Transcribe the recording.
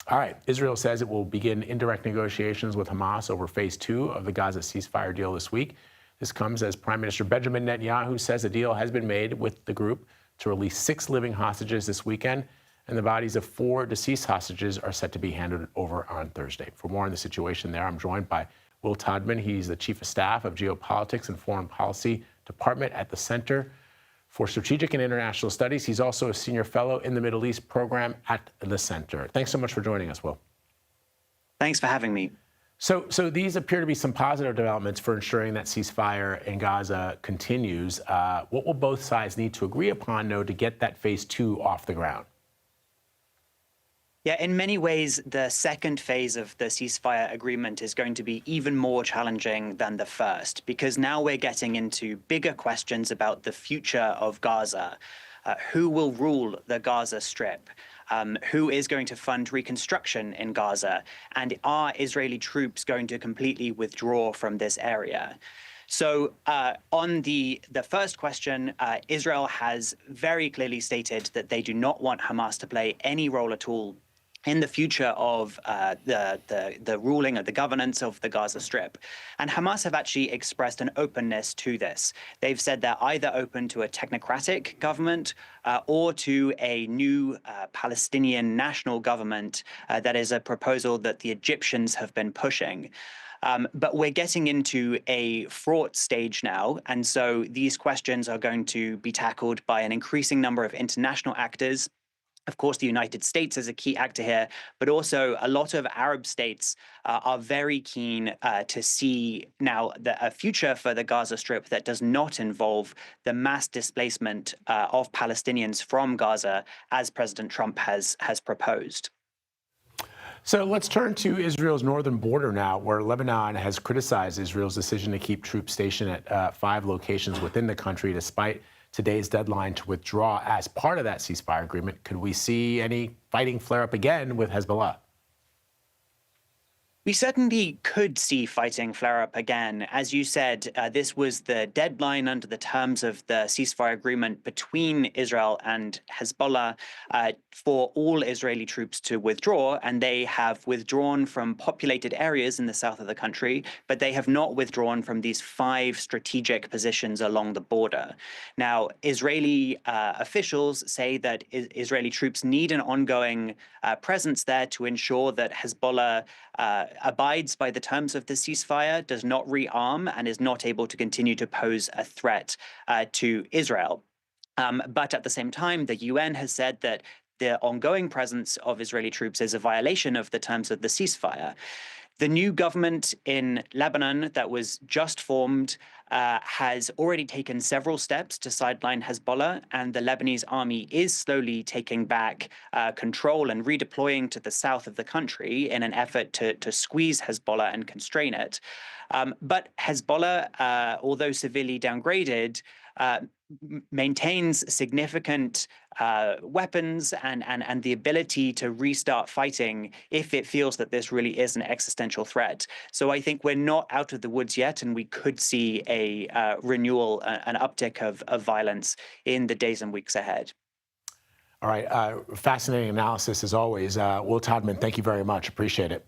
All right. Israel says it will begin indirect negotiations with Hamas over phase 2 of the Gaza ceasefire deal this week. This comes as Prime Minister Benjamin Netanyahu says a deal has been made with the group to release 6 living hostages this weekend, and the bodies of 4 deceased hostages are set to be handed over on Thursday. For more on the situation there, I'm joined by Will Todman. He's the Chief of Staff of Geopolitics and Foreign Policy Department at the Center for Strategic and International Studies. He's also a senior fellow in the Middle East program at the center. Thanks so much for joining us, Will. Thanks for having me. So these appear to be some positive developments for ensuring that ceasefire in Gaza continues. What will both sides need to agree upon, though, to get that phase 2 off the ground? Yeah, in many ways, the second phase of the ceasefire agreement is going to be even more challenging than the first, because now we're getting into bigger questions about the future of Gaza. Who will rule the Gaza Strip? Who is going to fund reconstruction in Gaza? And are Israeli troops going to completely withdraw from this area? So on the first question, Israel has very clearly stated that they do not want Hamas to play any role at all in the future of the ruling of the governance of the Gaza Strip. And Hamas have actually expressed an openness to this. They've said they're either open to a technocratic government or to a new Palestinian national government. That is a proposal that the Egyptians have been pushing. But we're getting into a fraught stage now, and so these questions are going to be tackled by an increasing number of international actors. Of course, the United States is a key actor here, but also a lot of Arab states are very keen to see now a future for the Gaza Strip that does not involve the mass displacement of Palestinians from Gaza, as President Trump has proposed. So let's turn to Israel's northern border now, where Lebanon has criticized Israel's decision to keep troops stationed at 5 locations within the country, despite today's deadline to withdraw as part of that ceasefire agreement. Could we see any fighting flare up again with Hezbollah? We certainly could see fighting flare up again. As you said, this was the deadline under the terms of the ceasefire agreement between Israel and Hezbollah for all Israeli troops to withdraw, and they have withdrawn from populated areas in the south of the country, but they have not withdrawn from these 5 strategic positions along the border. Now, Israeli officials say that Israeli troops need an ongoing presence there to ensure that Hezbollah abides by the terms of the ceasefire, does not rearm, and is not able to continue to pose a threat to Israel. But at the same time, the UN has said that the ongoing presence of Israeli troops is a violation of the terms of the ceasefire. The new government in Lebanon that was just formed has already taken several steps to sideline Hezbollah, and the Lebanese army is slowly taking back control and redeploying to the south of the country in an effort to squeeze Hezbollah and constrain it. But Hezbollah, although severely downgraded, maintains significant weapons and the ability to restart fighting if it feels that this really is an existential threat. So I think we're not out of the woods yet, and we could see a renewal, an uptick of violence in the days and weeks ahead. All right. Fascinating analysis as always. Will Todman, thank you very much. Appreciate it.